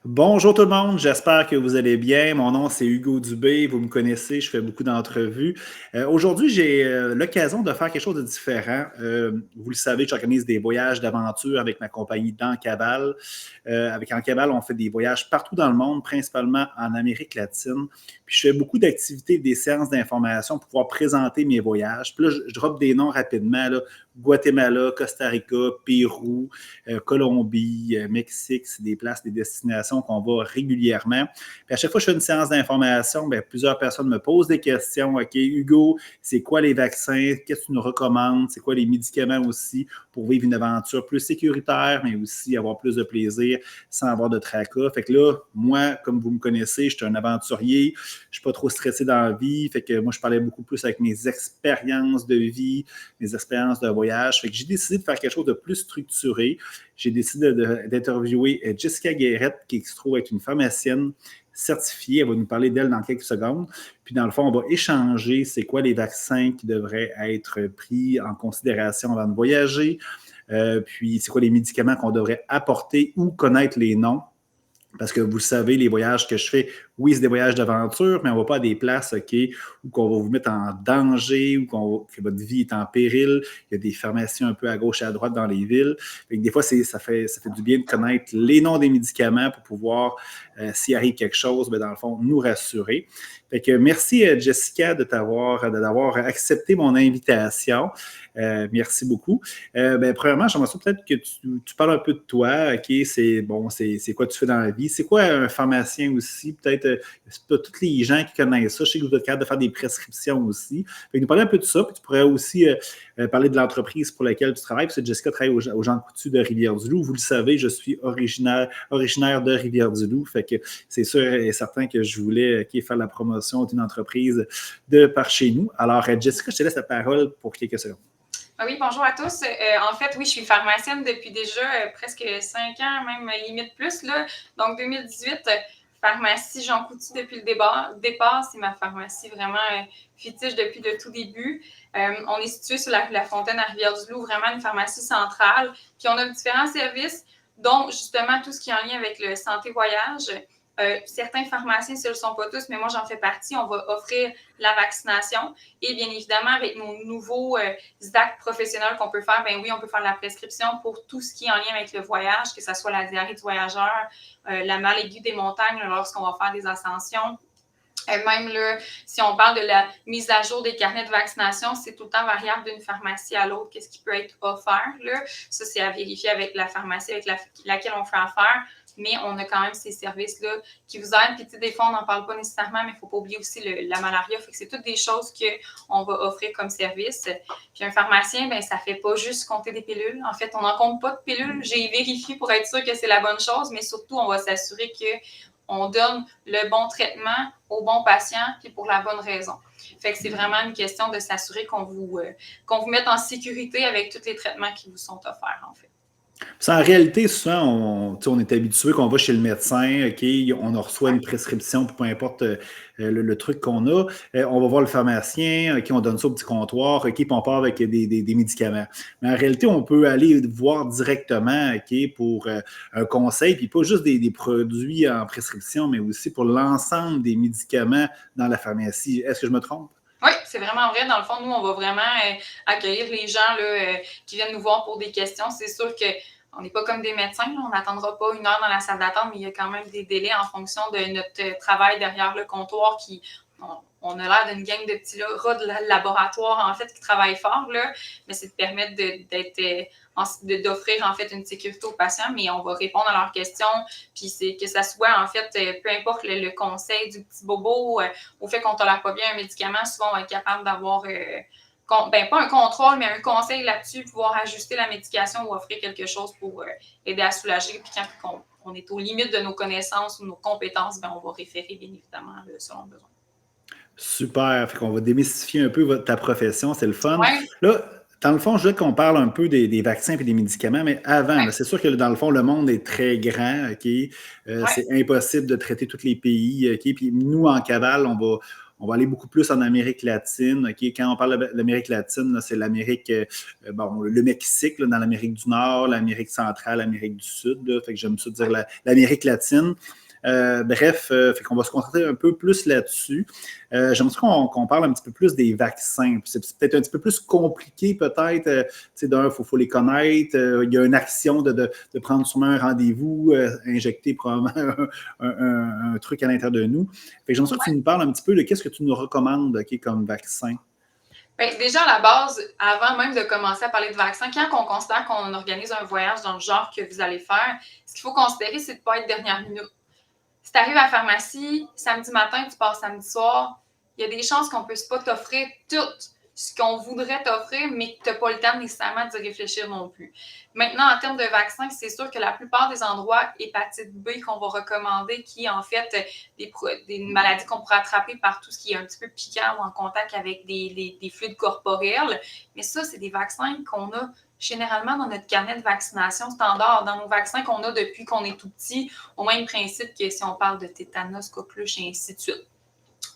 Bonjour tout le monde, j'espère que vous allez bien. Mon nom, c'est Hugo Dubé. Vous me connaissez, je fais beaucoup d'entrevues. Aujourd'hui, j'ai l'occasion de faire quelque chose de différent. Vous le savez, j'organise des voyages d'aventure avec ma compagnie d'Encabal. Avec Encabal, on fait des voyages partout dans le monde, principalement en Amérique latine. Puis je fais beaucoup d'activités, des séances d'information pour pouvoir présenter mes voyages. Puis là, je drop des noms rapidement, là. Guatemala, Costa Rica, Pérou, Colombie, Mexique, c'est des places, des destinations qu'on va régulièrement. Puis à chaque fois que je fais une séance d'information, bien, plusieurs personnes me posent des questions. OK, Hugo, c'est quoi les vaccins? Qu'est-ce que tu nous recommandes? C'est quoi les médicaments aussi pour vivre une aventure plus sécuritaire, mais aussi avoir plus de plaisir sans avoir de tracas? Fait que là, moi, comme vous me connaissez, je suis un aventurier. Je ne suis pas trop stressé dans la vie. Fait que moi, je parlais beaucoup plus avec mes expériences de vie, mes expériences de voyage. Fait que j'ai décidé de faire quelque chose de plus structuré. J'ai décidé d'interviewer Jessica Guérette, qui se trouve être une pharmacienne certifiée. Elle va nous parler d'elle dans quelques secondes. Puis, dans le fond, on va échanger c'est quoi les vaccins qui devraient être pris en considération avant de voyager. Puis, c'est quoi les médicaments qu'on devrait apporter ou connaître les noms. Parce que vous savez, les voyages que je fais, oui, c'est des voyages d'aventure, mais on ne va pas à des places où on va vous mettre en danger, que votre vie est en péril. Il y a des pharmacies un peu à gauche et à droite dans les villes. Fait que des fois, ça fait du bien de connaître les noms des médicaments pour pouvoir, s'il arrive quelque chose, bien, dans le fond, nous rassurer. Fait que merci, Jessica, d'avoir accepté mon invitation. Merci beaucoup. Premièrement, j'aimerais ça peut-être que tu parles un peu de toi. OK, c'est quoi tu fais dans la vie? C'est quoi un pharmacien aussi? Peut-être, c'est pas tous les gens qui connaissent ça. Je sais que vous êtes capable de faire des prescriptions aussi. Fait que nous parler un peu de ça, puis tu pourrais aussi parler de l'entreprise pour laquelle tu travailles. Puis Jessica travaille aux Jean Coutu de Rivière-du-Loup. Vous le savez, je suis originaire de Rivière-du-Loup. Fait que c'est sûr et certain que je voulais faire la promotion d'une entreprise de par chez nous. Alors, Jessica, je te laisse la parole pour quelques secondes. Oui, bonjour à tous. En fait, oui, je suis pharmacienne depuis déjà presque 5 ans, même limite plus. Là. Donc, 2018, pharmacie Jean Coutu depuis le départ. C'est ma pharmacie vraiment fétiche depuis le tout début. On est situé sur la Fontaine à Rivière-du-Loup, vraiment une pharmacie centrale. Puis, on a différents services, dont justement tout ce qui est en lien avec le santé-voyage. Certains pharmaciens, ce ne le sont pas tous, mais moi, j'en fais partie. On va offrir la vaccination. Et bien évidemment, avec nos nouveaux actes professionnels qu'on peut faire, bien oui, on peut faire la prescription pour tout ce qui est en lien avec le voyage, que ce soit la diarrhée du voyageur, la maladie aiguë des montagnes lorsqu'on va faire des ascensions. Même là, si on parle de la mise à jour des carnets de vaccination, c'est tout le temps variable d'une pharmacie à l'autre, qu'est-ce qui peut être offert. Là. Ça, c'est à vérifier avec la pharmacie avec laquelle on fait affaire. Mais on a quand même ces services-là qui vous aident. Puis, tu sais, des fois, on n'en parle pas nécessairement, mais il ne faut pas oublier aussi la malaria. Fait que c'est toutes des choses qu'on va offrir comme service. Puis, un pharmacien, ben ça ne fait pas juste compter des pilules. En fait, on n'en compte pas de pilules. J'ai vérifié pour être sûr que c'est la bonne chose, mais surtout, on va s'assurer qu'on donne le bon traitement au bon patient, puis pour la bonne raison. Fait que c'est vraiment une question de s'assurer qu'on vous mette en sécurité avec tous les traitements qui vous sont offerts, en fait. En réalité, souvent, on est habitué qu'on va chez le médecin, OK, on reçoit une prescription, peu importe le truc qu'on a. On va voir le pharmacien, OK, on donne ça au petit comptoir, OK, puis on part avec des médicaments. Mais en réalité, on peut aller voir directement, OK, pour un conseil, puis pas juste des produits en prescription, mais aussi pour l'ensemble des médicaments dans la pharmacie. Est-ce que je me trompe? Oui, c'est vraiment vrai. Dans le fond, nous, on va vraiment accueillir les gens là, qui viennent nous voir pour des questions. C'est sûr qu'on n'est pas comme des médecins. Là. On n'attendra pas 1 heure dans la salle d'attente, mais il y a quand même des délais en fonction de notre travail derrière le comptoir qui... On a l'air d'une gang de petits rats de laboratoire, en fait, qui travaillent fort, là, mais c'est de permettre d'offrir, en fait, une sécurité aux patients, mais on va répondre à leurs questions, puis c'est que ça soit, en fait, peu importe le conseil du petit bobo, au fait qu'on ne tolère pas bien un médicament, souvent, on va être capable d'avoir, pas un contrôle, mais un conseil là-dessus, pouvoir ajuster la médication ou offrir quelque chose pour aider à soulager, puis quand on est aux limites de nos connaissances ou nos compétences, bien, on va référer, bien évidemment, selon le besoin. Super. Fait qu'on va démystifier un peu ta profession, c'est le fun. Ouais. Là, dans le fond, je veux qu'on parle un peu des vaccins et des médicaments, mais avant, Ouais. là, c'est sûr que dans le fond, le monde est très grand, OK? Ouais. C'est impossible de traiter tous les pays, OK? Puis nous, en cavale, on va aller beaucoup plus en Amérique latine. Okay? Quand on parle d'Amérique latine, là, c'est l'Amérique, le Mexique, là, dans l'Amérique du Nord, l'Amérique centrale, l'Amérique du Sud. Là, fait que j'aime ça dire l'Amérique latine. Fait qu'on va se concentrer un peu plus là-dessus. J'aimerais qu'on parle un petit peu plus des vaccins. C'est peut-être un petit peu plus compliqué, peut-être. D'un, il faut les connaître. Il y a une action de prendre sûrement un rendez-vous, injecter probablement un truc à l'intérieur de nous. Fait que j'aimerais ça que tu nous parles un petit peu de qu'est-ce que tu nous recommandes comme vaccin. Bien, déjà, à la base, avant même de commencer à parler de vaccins, quand on considère qu'on organise un voyage dans le genre que vous allez faire, ce qu'il faut considérer, c'est de ne pas être dernière minute. Si tu arrives à la pharmacie, samedi matin, tu pars samedi soir, il y a des chances qu'on ne puisse pas t'offrir tout ce qu'on voudrait t'offrir, mais que tu n'as pas le temps nécessairement d'y réfléchir non plus. Maintenant, en termes de vaccins, c'est sûr que la plupart des endroits hépatite B qu'on va recommander, qui est en fait des maladies qu'on pourrait attraper par tout ce qui est un petit peu piquant ou en contact avec des fluides corporels, mais ça, c'est des vaccins qu'on a généralement dans notre carnet de vaccination standard, dans nos vaccins qu'on a depuis qu'on est tout petit, au même principe que si on parle de tétanos, coqueluche et ainsi de suite.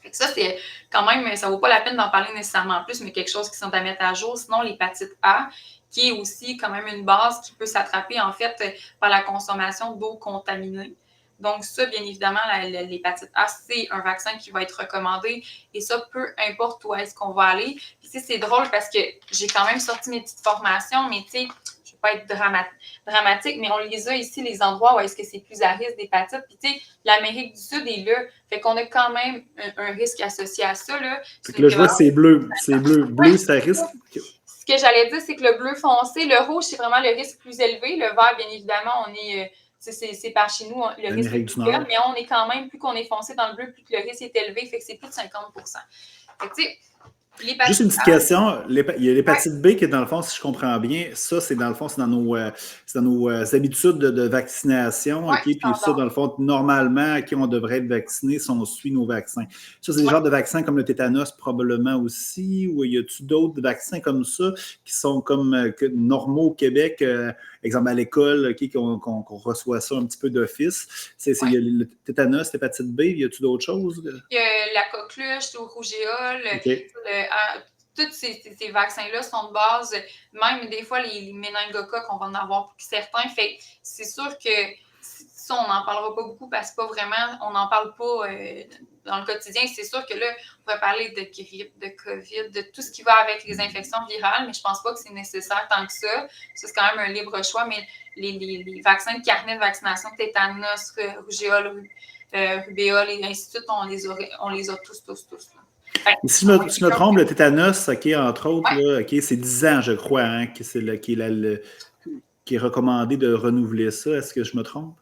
Fait que ça, c'est quand même, ça ne vaut pas la peine d'en parler nécessairement plus, mais quelque chose qui sont à mettre à jour. Sinon, l'hépatite A, qui est aussi quand même une base qui peut s'attraper en fait par la consommation d'eau contaminée. Donc ça, bien évidemment, l'hépatite A, c'est un vaccin qui va être recommandé et ça, peu importe où est-ce qu'on va aller. Puis c'est drôle parce que j'ai quand même sorti mes petites formations, mais tu sais, je ne veux pas être dramatique, mais on les a ici, les endroits où est-ce que c'est plus à risque d'hépatite. Puis tu sais, l'Amérique du Sud est là, fait qu'on a quand même un risque associé à ça. Là, je vois, c'est bleu. C'est bleu. Bleu, ça risque. Ce que j'allais dire, c'est que le bleu foncé, le rouge, c'est vraiment le risque plus élevé. Le vert, bien évidemment, on est... c'est par chez nous, le risque est plus faible, mais on est quand même, plus qu'on est foncé dans le bleu, plus que le risque est élevé, fait que c'est plus de 50 Fait que, tu sais, juste une petite question. Il y a l'hépatite B qui, dans le fond, si je comprends bien, ça, c'est dans le fond, c'est dans nos habitudes de vaccination. Okay? Puis ça, dans le fond, normalement, à qui on devrait être vacciné si on suit nos vaccins. Ça, c'est des genres de vaccins comme le tétanos, probablement aussi. Ou y a-t-il d'autres vaccins comme ça qui sont comme normaux au Québec? Exemple, à l'école, okay, qu'on reçoit ça un petit peu d'office. Il y a le tétanos, l'hépatite B. Y a-t-il d'autres choses? Il y a la coqueluche, le rougeole, tous ces vaccins-là sont de base, même des fois les méningocoques, on va en avoir pour certains. Fait c'est sûr que ça, on n'en parlera pas beaucoup parce que pas vraiment, on n'en parle pas dans le quotidien. C'est sûr que là, on pourrait parler de grippe, de COVID, de tout ce qui va avec les infections virales, mais je pense pas que c'est nécessaire tant que ça. Ça, c'est quand même un libre choix, mais les vaccins de carnet de vaccination, tétanos, rougeole, rubéole et ainsi de suite, on les a tous. Là. Si je me trompe, le tétanos, okay, entre autres, là, okay, c'est 10 ans, je crois, hein, qui est recommandé de renouveler ça. Est-ce que je me trompe?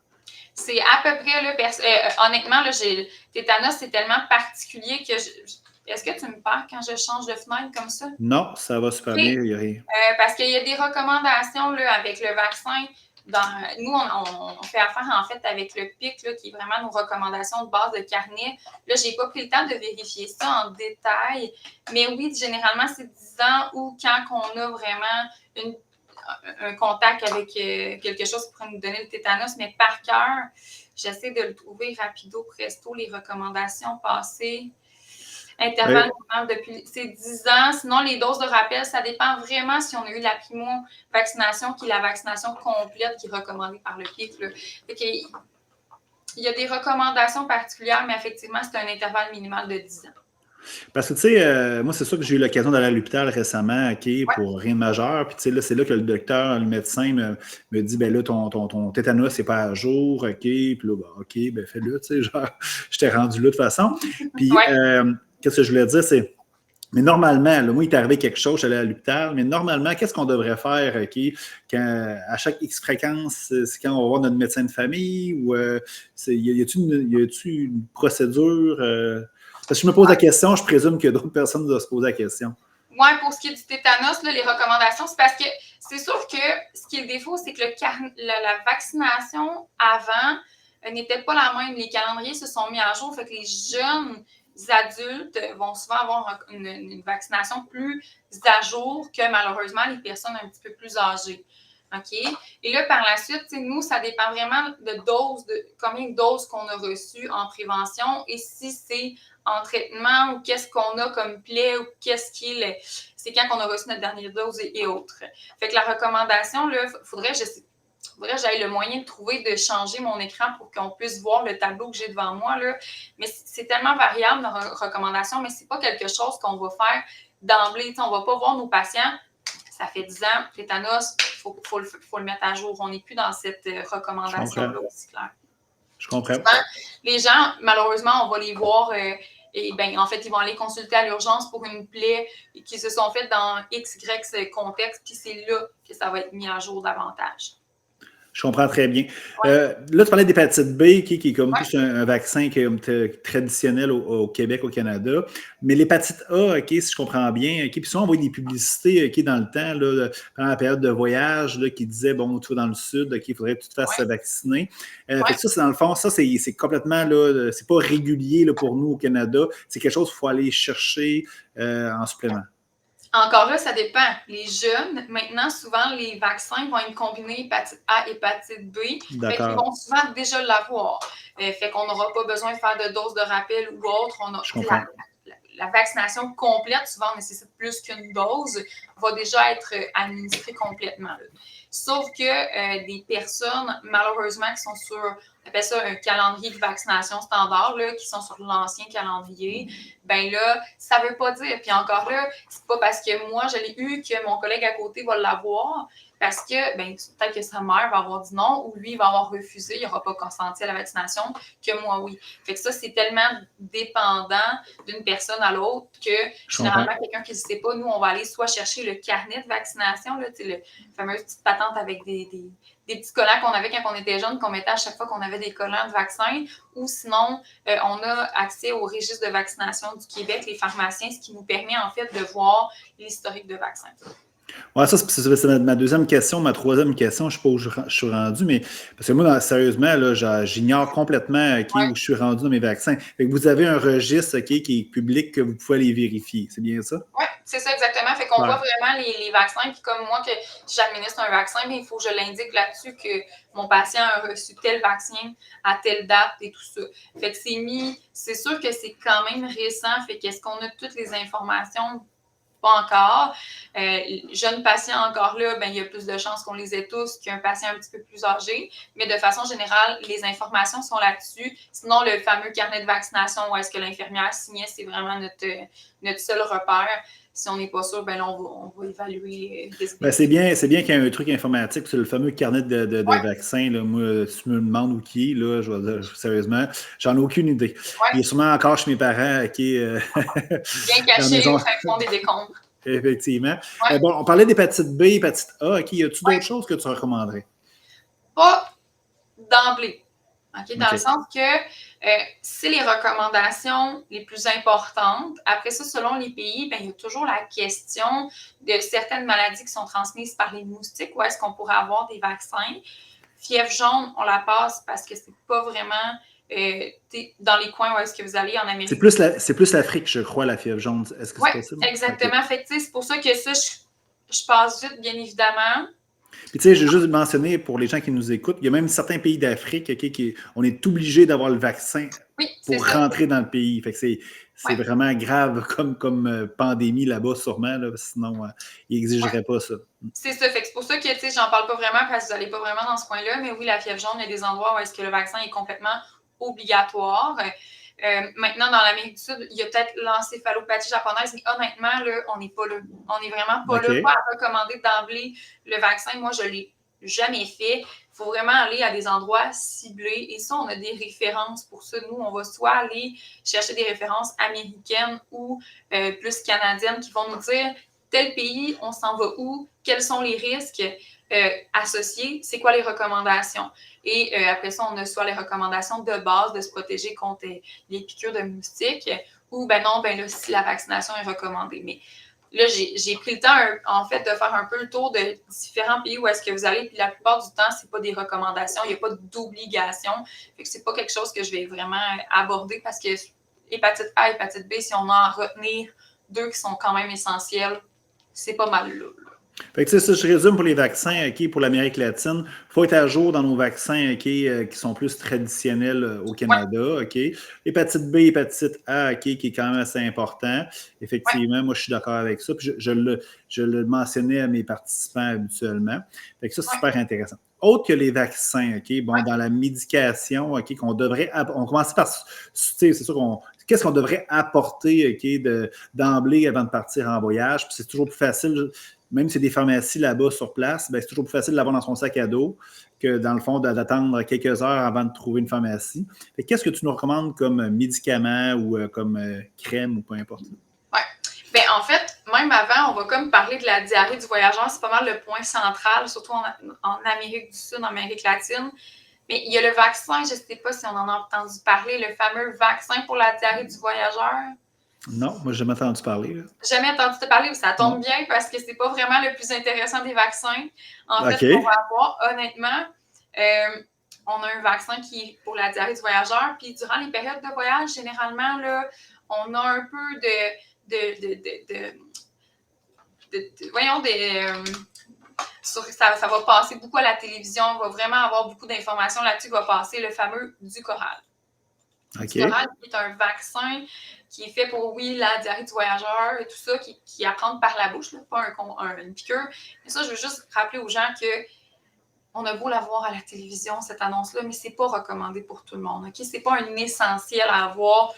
C'est à peu près, là, honnêtement, là, le tétanos, c'est tellement particulier que est-ce que tu me parles quand je change de fenêtre comme ça? Non, ça va super bien, il n'y a rien. Parce qu'il y a des recommandations là, avec le vaccin. Nous, on fait affaire en fait avec le PIC, là, qui est vraiment nos recommandations de base de carnet. Là, je n'ai pas pris le temps de vérifier ça en détail, mais oui, généralement, c'est 10 ans ou quand on a vraiment un contact avec quelque chose qui pourrait nous donner le tétanos, mais par cœur, j'essaie de le trouver rapido, presto, les recommandations passées. Intervalle depuis ces 10 ans. Sinon, les doses de rappel, ça dépend vraiment si on a eu la primo-vaccination, qui est la vaccination complète qui est recommandée par le PIC. Il y a des recommandations particulières, mais effectivement, c'est un intervalle minimal de 10 ans. Parce que, tu sais, moi, c'est sûr que j'ai eu l'occasion d'aller à l'hôpital récemment, pour rien de majeur. Puis, tu sais, là, c'est là que le docteur, le médecin me dit, ben là, ton tétanos, c'est pas à jour, OK. Puis là, ben, OK, ben fais-le, tu sais, genre, j'étais rendu là de toute façon. Puis, qu'est-ce que je voulais dire, c'est, mais normalement, là, moi, il est arrivé quelque chose, j'allais à l'hôpital, mais normalement, qu'est-ce qu'on devrait faire, quand, à chaque X fréquence, c'est quand on va voir notre médecin de famille ou y a-t-il une procédure? Parce que je me pose la question, je présume que d'autres personnes doivent se poser la question. Oui, pour ce qui est du tétanos, là, les recommandations, c'est parce que c'est sûr que ce qui est le défaut, c'est que la vaccination avant n'était pas la même. Les calendriers se sont mis à jour, fait que les jeunes adultes vont souvent avoir une vaccination plus à jour que malheureusement les personnes un petit peu plus âgées. OK? Et là, par la suite, nous, ça dépend vraiment de combien de doses qu'on a reçues en prévention et si c'est en traitement ou qu'est-ce qu'on a comme plaie ou qu'est-ce qui est c'est quand qu'on a reçu notre dernière dose et autres. Fait que la recommandation, là, faudrait que j'aille le moyen de trouver de changer mon écran pour qu'on puisse voir le tableau que j'ai devant moi, là. Mais c'est tellement variable, nos recommandations, mais c'est pas quelque chose qu'on va faire d'emblée. On va pas voir nos patients. Ça fait 10 ans, tétanos, faut le mettre à jour. On n'est plus dans cette recommandation-là aussi claire. Je comprends. Souvent, les gens, malheureusement, on va les voir et bien, en fait, ils vont aller consulter à l'urgence pour une plaie qui se sont faites dans XY contexte, puis c'est là que ça va être mis à jour davantage. Je comprends très bien. Ouais. Là, tu parlais d'hépatite B, qui est comme plus un vaccin qui est traditionnel au Québec, au Canada. Mais l'hépatite A, si je comprends bien, puis souvent on voit des publicités dans le temps, là, pendant la période de voyage, là, qui disaient, bon, tu vas dans le sud, il faudrait que tu te fasses vacciner. Fait que ça, c'est dans le fond, ça, c'est complètement, là, c'est pas régulier là, pour nous au Canada. C'est quelque chose qu'il faut aller chercher en supplément. Encore là, ça dépend. Les jeunes, maintenant, souvent, les vaccins vont être combinés hépatite A, hépatite B. Fait qu'ils vont souvent déjà l'avoir. Fait qu'on n'aura pas besoin de faire de dose de rappel ou autre. La vaccination complète, souvent, nécessite plus qu'une dose, va déjà être administrée complètement. Là. Sauf que des personnes, malheureusement, qui sont sur, on appelle ça un calendrier de vaccination standard, là, qui sont sur l'ancien calendrier, ben là, ça veut pas dire. Puis encore là, c'est pas parce que moi, je l'ai eu que mon collègue à côté va l'avoir, parce que ben, peut-être que sa mère va avoir dit non ou lui va avoir refusé, il n'aura pas consenti à la vaccination, que moi, oui. Fait que ça, c'est tellement dépendant d'une personne à l'autre que généralement, quelqu'un qui ne sait pas, nous, on va aller soit chercher le carnet de vaccination, là, le fameuse petite patente avec des petits collants qu'on avait quand on était jeune, qu'on mettait à chaque fois qu'on avait des collants de vaccin, ou sinon, on a accès au registre de vaccination du Québec, les pharmaciens, ce qui nous permet en fait de voir l'historique de vaccins. Ouais, ça, c'est ma deuxième question. Ma troisième question, je ne sais pas où je suis rendu, mais parce que moi, sérieusement, là, j'ignore complètement où je suis rendu dans mes vaccins. Fait que vous avez un registre qui est public que vous pouvez aller vérifier. C'est bien ça? Oui, c'est ça exactement. Fait qu'on voit vraiment les vaccins. Puis comme moi, que j'administre un vaccin, mais il faut que je l'indique là-dessus que mon patient a reçu tel vaccin à telle date et tout ça. Fait que c'est sûr que c'est quand même récent. Fait qu'est-ce qu'on a toutes les informations? Pas encore. Jeune patient encore là, ben, il y a plus de chances qu'on les ait tous qu'un patient un petit peu plus âgé. Mais de façon générale, les informations sont là-dessus. Sinon, le fameux carnet de vaccination où est-ce que l'infirmière signait, c'est vraiment notre seul repère. Si on n'est pas sûr, ben là, on va évaluer les ben, c'est bien qu'il y ait un truc informatique sur le fameux carnet de vaccins. Là. Moi, si tu me demandes où qui est, là, je vais dire sérieusement, j'en ai aucune idée. Il est sûrement encore chez mes parents. Bien caché au fin fond des décombres. Effectivement. Bon, on parlait d'hépatite B, hépatite A. Y a-t-il d'autres choses que tu recommanderais? Pas d'emblée. Dans le sens que c'est les recommandations les plus importantes. Après ça, selon les pays, ben, il y a toujours la question de certaines maladies qui sont transmises par les moustiques. Où est-ce qu'on pourrait avoir des vaccins? Fièvre jaune, on la passe parce que c'est pas vraiment dans les coins où est-ce que vous allez en Amérique. C'est plus l'Afrique, je crois, la fièvre jaune. Est-ce que c'est possible? Oui, exactement. Fait que, c'est pour ça que ça, je passe vite, bien évidemment. Puis, tu sais, je vais juste mentionner pour les gens qui nous écoutent, il y a même certains pays d'Afrique on est obligé d'avoir le vaccin pour rentrer dans le pays. Fait que c'est vraiment grave comme pandémie là-bas, sûrement. Là, sinon, ils n'exigeraient pas ça. C'est ça. Fait que c'est pour ça que j'en parle pas vraiment parce que vous n'allez pas vraiment dans ce coin-là. Mais oui, la fièvre jaune, il y a des endroits où est-ce que le vaccin est complètement obligatoire. Maintenant, dans l'Amérique du Sud, il y a peut-être l'encéphalopathie japonaise, mais honnêtement, là, on n'est pas là. On n'est vraiment pas là. Pas à recommander d'emblée le vaccin. Moi, je ne l'ai jamais fait. Il faut vraiment aller à des endroits ciblés. Et ça, on a des références pour ça. Nous, on va soit aller chercher des références américaines ou plus canadiennes qui vont nous dire tel pays, on s'en va où, quels sont les risques associés, c'est quoi les recommandations. Et après ça, on a soit les recommandations de base de se protéger contre les piqûres de moustiques ou ben non, ben là, si la vaccination est recommandée. Mais là, j'ai pris le temps, en fait, de faire un peu le tour de différents pays où est-ce que vous allez. Puis la plupart du temps, c'est pas des recommandations, il n'y a pas d'obligation. Fait que c'est pas quelque chose que je vais vraiment aborder parce que hépatite A, hépatite B, si on a à retenir deux qui sont quand même essentiels, c'est pas mal là. Fait que, tu sais, ça, je résume pour les vaccins, OK, pour l'Amérique latine. Il faut être à jour dans nos vaccins, OK, qui sont plus traditionnels au Ouais, Canada, OK. Hépatite B, hépatite A, OK, qui est quand même assez important. ouais, Effectivement, moi, je suis d'accord avec ça. Puis je le mentionnais à mes participants habituellement. Fait que ça, c'est ouais, super intéressant. Autre que les vaccins, OK, bon, ouais. dans la médication, OK, qu'on devrait, on commence par, tu sais, c'est sûr qu'on, qu'est-ce qu'on devrait apporter, OK, d'emblée avant de partir en voyage. Puis c'est toujours plus facile, même si c'est des pharmacies là-bas sur place, ben, c'est toujours plus facile de l'avoir dans son sac à dos que, dans le fond, d'attendre quelques heures avant de trouver une pharmacie. Qu'est-ce que tu nous recommandes comme médicament ou comme crème ou peu importe? Ouais. Ben, en fait, même avant, on va comme parler de la diarrhée du voyageur. C'est pas mal le point central, surtout en Amérique du Sud, en Amérique latine. Mais il y a le vaccin, je ne sais pas si on en a entendu parler, le fameux vaccin pour la diarrhée du voyageur. Non, moi, j'ai jamais entendu parler. Là. Jamais entendu te parler, ça tombe Non. bien parce que c'est pas vraiment le plus intéressant des vaccins. En fait, ce qu'on OK. va avoir, honnêtement, on a un vaccin qui est pour la diarrhée du voyageur. Puis durant les périodes de voyage, généralement, là, on a un peu voyons, ça va passer beaucoup à la télévision, on va vraiment avoir beaucoup d'informations là-dessus, va passer le fameux Ducoral. OK. Ducoral, qui est un vaccin qui est fait pour, oui, la diarrhée du voyageur et tout ça, qui est à prendre par la bouche, là, pas une piqûre. Mais ça, je veux juste rappeler aux gens que on a beau la voir à la télévision, cette annonce-là, mais c'est pas recommandé pour tout le monde. Okay? C'est pas un essentiel à avoir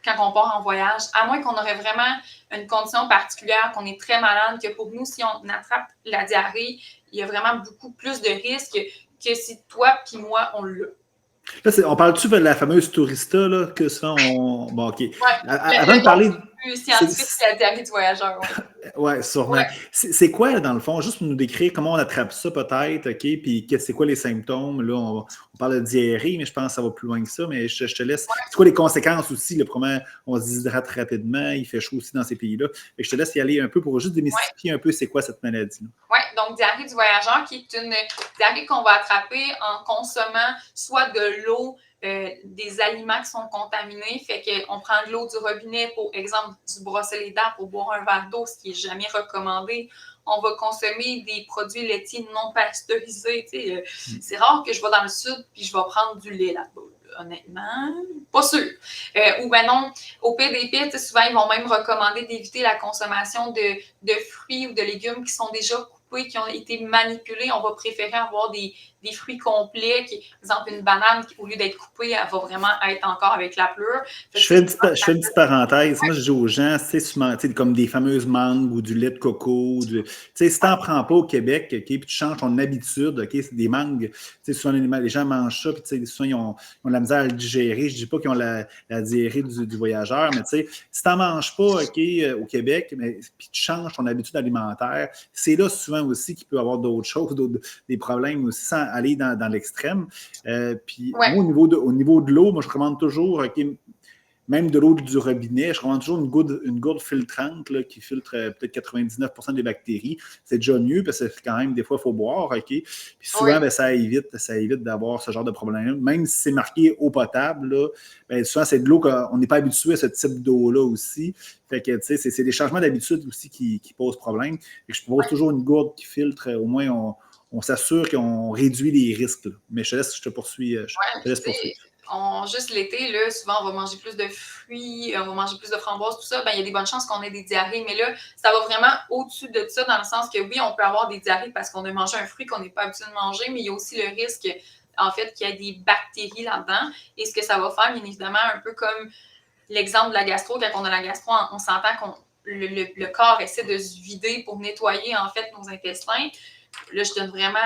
quand on part en voyage, à moins qu'on aurait vraiment une condition particulière, qu'on est très malade, que pour nous, si on attrape la diarrhée, il y a vraiment beaucoup plus de risques que si toi puis moi, on l'a. Là, on parle-tu de la fameuse tourista, là, que ça, on. Bon, OK. Ouais, Avant le de nom parler. plus scientifique, c'est la diarrhée du voyageur. Ouais. Oui, sûrement. Ouais. C'est quoi, là, dans le fond, juste pour nous décrire comment on attrape ça, peut-être, OK? Puis c'est quoi les symptômes? Là, on parle de diarrhée, mais je pense que ça va plus loin que ça. Mais je te laisse. C'est quoi les conséquences aussi? Là, comment on se déshydrate rapidement? Il fait chaud aussi dans ces pays-là. Et je te laisse y aller un peu pour juste Ouais. démystifier un peu c'est quoi cette maladie-là. Oui, donc diarrhée du voyageur, qui est une diarrhée qu'on va attraper en consommant soit de l'eau, des aliments qui sont contaminés. Fait qu'on prend de l'eau du robinet, pour exemple, du brosser les dents pour boire un verre d'eau, ce qui n'est jamais recommandé. On va consommer des produits laitiers non pasteurisés. C'est rare que je vais dans le sud puis je vais prendre du lait là-bas. Honnêtement, pas sûr. Ou ben non, au PDP, souvent, ils vont même recommander d'éviter la consommation de fruits ou de légumes qui sont déjà coupés, qui ont été manipulés. On va préférer avoir des fruits complets. Par exemple, une banane, au lieu d'être coupée, elle va vraiment être encore avec la pleure. Je fais une petite parenthèse. Moi, je dis aux gens, c'est souvent, comme des fameuses mangues ou du lait de coco. Si tu n'en prends pas au Québec, OK, puis tu changes ton habitude, OK, c'est des mangues. Souvent, les gens mangent ça, puis souvent, ils ont de la misère à le digérer. Je ne dis pas qu'ils ont la diarrhée du voyageur, mais si tu n'en manges pas, OK, au Québec, puis tu changes ton habitude alimentaire, c'est là souvent aussi qu'il peut y avoir d'autres choses, des problèmes aussi, sans aller dans l'extrême. Puis Ouais. moi, au niveau de l'eau, moi, je recommande toujours, OK, même de l'eau du robinet, je recommande toujours une gourde filtrante là, qui filtre peut-être 99% des bactéries. C'est déjà mieux parce que quand même, des fois, il faut boire. OK? Puis Oui. souvent, ben, ça évite d'avoir ce genre de problème. Même si c'est marqué eau potable, là, ben, souvent, c'est de l'eau qu'on n'est pas habitué à ce type d'eau-là aussi. Fait que, tu sais, c'est des changements d'habitude aussi qui posent problème. Et je propose toujours une gourde qui filtre. Au moins, on s'assure qu'on réduit les risques. Là. Mais je te poursuis. Je te laisse poursuivre. Juste l'été, là, souvent, on va manger plus de fruits, on va manger plus de framboises, tout ça. Ben, il y a des bonnes chances qu'on ait des diarrhées. Mais là, ça va vraiment au-dessus de ça, dans le sens que oui, on peut avoir des diarrhées parce qu'on a mangé un fruit qu'on n'est pas habitué de manger, mais il y a aussi le risque, en fait, qu'il y ait des bactéries là-dedans. Et ce que ça va faire, bien évidemment, un peu comme l'exemple de la gastro, quand on a la gastro, on s'entend que le corps essaie de se vider pour nettoyer, en fait, nos intestins. Là, je donne vraiment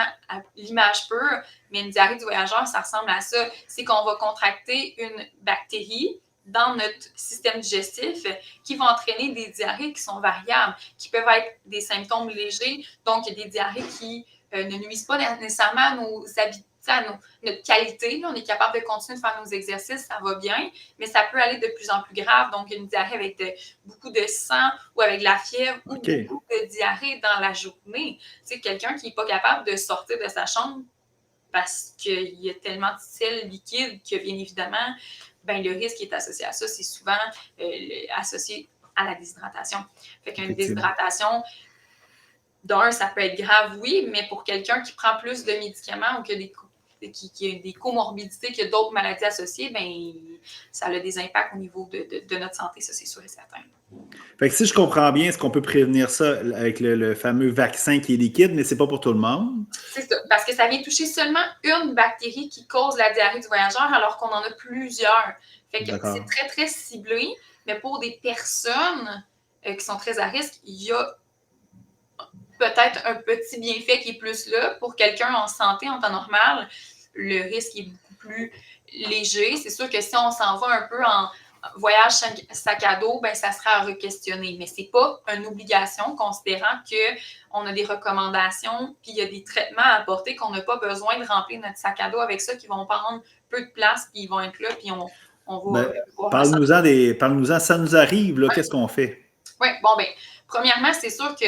l'image pure, mais une diarrhée du voyageur, ça ressemble à ça. C'est qu'on va contracter une bactérie dans notre système digestif qui va entraîner des diarrhées qui sont variables, qui peuvent être des symptômes légers, donc des diarrhées qui ne nuisent pas nécessairement à nos habitudes, à notre qualité. Là, on est capable de continuer de faire nos exercices, ça va bien, mais ça peut aller de plus en plus grave. Donc, une diarrhée avec beaucoup de sang ou avec de la fièvre ou OK. beaucoup de diarrhée dans la journée. C'est quelqu'un qui n'est pas capable de sortir de sa chambre parce qu'il y a tellement de sel liquide que, bien évidemment, ben, le risque qui est associé à ça, c'est souvent associé à la déshydratation. Fait qu'une déshydratation, d'un, ça peut être grave, oui, mais pour quelqu'un qui prend plus de médicaments ou qui a des comorbidités, qui a d'autres maladies associées, ben ça a des impacts au niveau de notre santé, ça c'est sûr et certain. Fait que si je comprends bien, est-ce qu'on peut prévenir ça avec le fameux vaccin qui est liquide, mais c'est pas pour tout le monde? C'est ça, parce que ça vient toucher seulement une bactérie qui cause la diarrhée du voyageur, alors qu'on en a plusieurs. Fait que c'est très, très ciblé, mais pour des personnes qui sont très à risque, il y a peut-être un petit bienfait qui est plus là. Pour quelqu'un en santé, en temps normal, le risque est beaucoup plus léger. C'est sûr que si on s'en va un peu en voyage sac à dos, ben, ça sera à re-questionner. Mais ce n'est pas une obligation, considérant qu'on a des recommandations, puis il y a des traitements à apporter, qu'on n'a pas besoin de remplir notre sac à dos avec ça, qui vont prendre peu de place, puis ils vont être là, puis on va pouvoir... Parle-nous-en, ça nous arrive, là, qu'est-ce qu'on fait? Oui, bon, ben, premièrement, c'est sûr que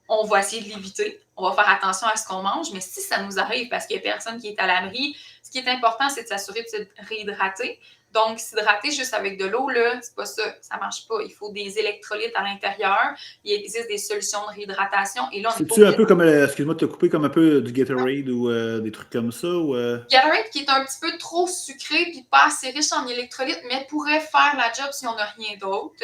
on va essayer de l'éviter. On va faire attention à ce qu'on mange, mais si ça nous arrive parce qu'il n'y a personne qui est à l'abri, ce qui est important, c'est de s'assurer de se réhydrater. Donc, s'hydrater juste avec de l'eau, là, c'est pas ça. Ça marche pas. Il faut des électrolytes à l'intérieur. Il existe des solutions de réhydratation. Et là, on est C'est-tu un peu comme, excuse-moi de te couper, comme un peu du Gatorade ou des trucs comme ça? Gatorade qui est un petit peu trop sucré puis pas assez riche en électrolytes, mais pourrait faire la job si on n'a rien d'autre.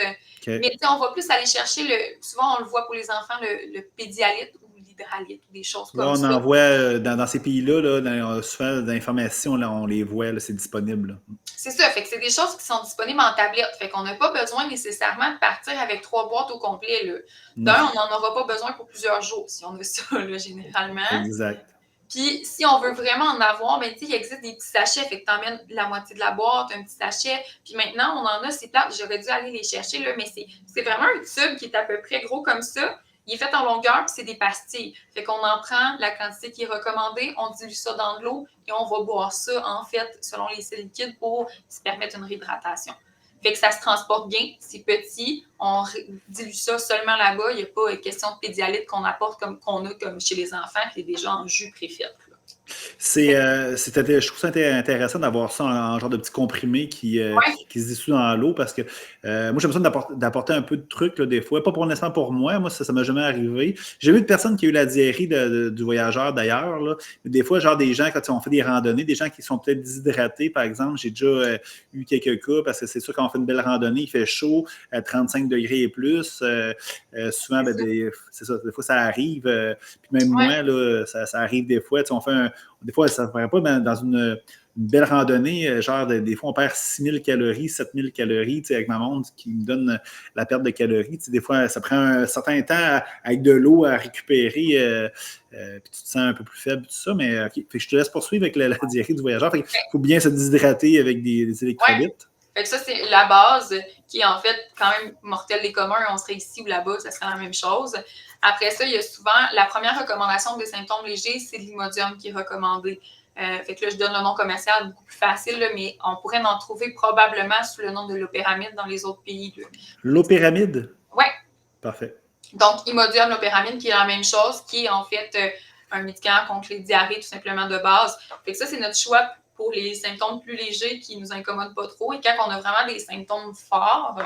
Okay. Mais on va plus aller chercher, souvent on le voit pour les enfants, le pédialyte ou l'hydralyte ou des choses comme ça. On en voit dans ces pays-là, souvent dans les pharmacies, on les voit, là, c'est disponible. Là. C'est ça, fait que c'est des choses qui sont disponibles en tablette. Fait qu'on n'a pas besoin nécessairement de partir avec 3 boîtes au complet. Là. D'un, on n'en aura pas besoin pour plusieurs jours si on veut ça, là, généralement. Exact. Puis, si on veut vraiment en avoir, ben, il existe des petits sachets, fait que tu emmènes la moitié de la boîte, un petit sachet. Puis maintenant, on en a, c'est plate, j'aurais dû aller les chercher, là, mais c'est vraiment un tube qui est à peu près gros comme ça. Il est fait en longueur, puis c'est des pastilles. Fait qu'on en prend la quantité qui est recommandée, on dilue ça dans de l'eau et on va boire ça, en fait, selon les sels liquides pour se permettre une réhydratation. Fait que ça se transporte bien, c'est petit, on dilue ça seulement là-bas, il n'y a pas question de pédialyte qu'on apporte qu'on a comme chez les enfants, qui est déjà en jus préfet. Je trouve ça intéressant d'avoir ça en genre de petit comprimé qui se dissout dans l'eau parce que moi, j'ai besoin d'apporter un peu de trucs là, des fois. Pas pour l'instant pour moi, ça m'est jamais arrivé. J'ai vu de personnes qui ont eu la diarrhée du voyageur d'ailleurs. Des fois, genre des gens, quand on fait des randonnées, des gens qui sont peut-être déshydratés, par exemple. J'ai déjà eu quelques cas parce que c'est sûr quand on fait une belle randonnée, il fait chaud, 35 degrés et plus. Souvent, c'est ça, des fois, ça arrive. Puis même moi, là, ça arrive des fois. On fait des fois, ça ne paraît pas dans une belle randonnée, genre des fois on perd 6000 calories, 7000 calories, avec ma montre qui me donne la perte de calories. Des fois, ça prend un certain temps avec de l'eau à récupérer, puis tu te sens un peu plus faible, tout ça, mais okay. Fait que je te laisse poursuivre avec la diarrhée du voyageur. Il faut bien se déshydrater avec des électrolytes. Fait que ça, c'est la base qui est en fait quand même mortelle des communs. On serait ici ou là-bas, ça serait la même chose. Après ça, il y a souvent la première recommandation des symptômes légers, c'est l'Imodium qui est recommandé. Fait que là, je donne le nom commercial beaucoup plus facile, là, mais on pourrait en trouver probablement sous le nom de l'opéramide dans les autres pays. L'opéramide? Oui. Parfait. Donc, Imodium, l'opéramide, qui est la même chose, qui est en fait un médicament contre les diarrhées tout simplement de base. Fait que ça, c'est notre choix pour les symptômes plus légers qui ne nous incommodent pas trop. Et quand on a vraiment des symptômes forts,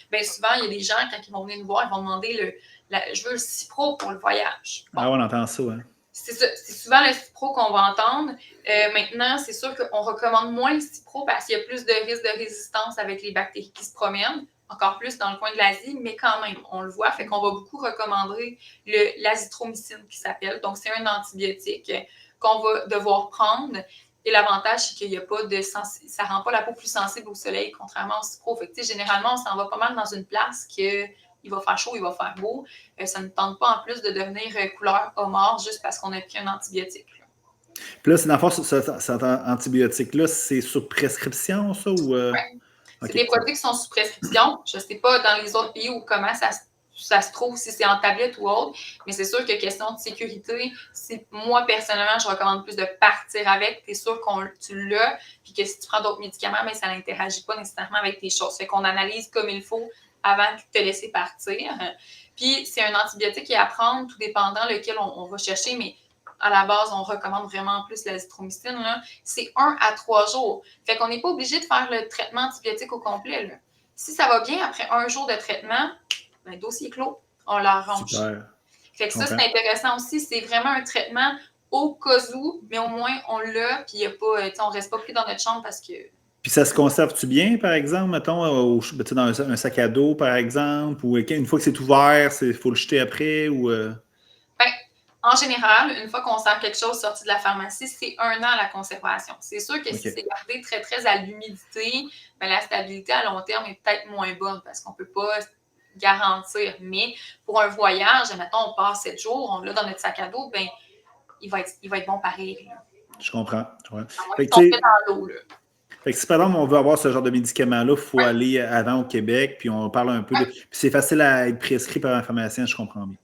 bien souvent, il y a des gens, quand ils vont venir nous voir, ils vont demander je veux le Cipro pour le voyage. Bon. Ah, on entend ça, hein? C'est souvent le Cipro qu'on va entendre. Maintenant, c'est sûr qu'on recommande moins le Cipro parce qu'il y a plus de risques de résistance avec les bactéries qui se promènent, encore plus dans le coin de l'Asie, mais quand même, on le voit. Fait qu'on va beaucoup recommander l'azithromycine qui s'appelle. Donc, c'est un antibiotique qu'on va devoir prendre. Et l'avantage, c'est qu'il n'y a pas ça ne rend pas la peau plus sensible au soleil, contrairement au Cipro. Fait que, généralement, on s'en va pas mal dans une place il va faire chaud, il va faire beau. Ça ne tente pas en plus de devenir couleur homard juste parce qu'on a pris un antibiotique. Puis là, c'est dans le fond, cet antibiotique-là, c'est sur prescription, ça? Ou Oui. C'est des produits qui sont sous prescription. Je ne sais pas dans les autres pays où comment ça se trouve, si c'est en tablette ou autre, mais c'est sûr que question de sécurité, moi, personnellement, je recommande plus de partir avec. Tu es sûr que tu l'as, puis que si tu prends d'autres médicaments, mais ça n'interagit pas nécessairement avec tes choses. Fait qu'on analyse comme il faut avant de te laisser partir. Puis, c'est un antibiotique qui est à prendre, tout dépendant lequel on va chercher, mais à la base, on recommande vraiment plus l'azithromycine. C'est 1 à 3 jours. Fait qu'on n'est pas obligé de faire le traitement antibiotique au complet. Là. Si ça va bien, après 1 jour de traitement, ben, dossier clos, on l'arrange. Super. Fait que Je ça, c'est comprends. intéressant aussi. C'est vraiment un traitement au cas où, mais au moins, on l'a, puis y a pas, on reste pas pris dans notre chambre parce que Puis ça se conserve-tu bien, par exemple, mettons, dans un sac à dos, par exemple, ou une fois que c'est ouvert, il faut le jeter après, ou... ben, en général, une fois qu'on sert quelque chose sorti de la pharmacie, c'est 1 an à la conservation. C'est sûr que si OK. c'est gardé très, très à l'humidité, ben, la stabilité à long terme est peut-être moins bonne parce qu'on ne peut pas garantir. Mais pour un voyage, mettons, on part 7 jours, on l'a dans notre sac à dos, ben, il va être bon pareil. Là. Je comprends. Je comprends. À moins Fait qu'il que, tu tombe sais, dans l'eau. Là. fait que si par exemple on veut avoir ce genre de médicament-là, il faut Ouais, aller avant au Québec, puis on parle un peu de. ouais. Puis c'est facile à être prescrit par un pharmacien, je comprends bien.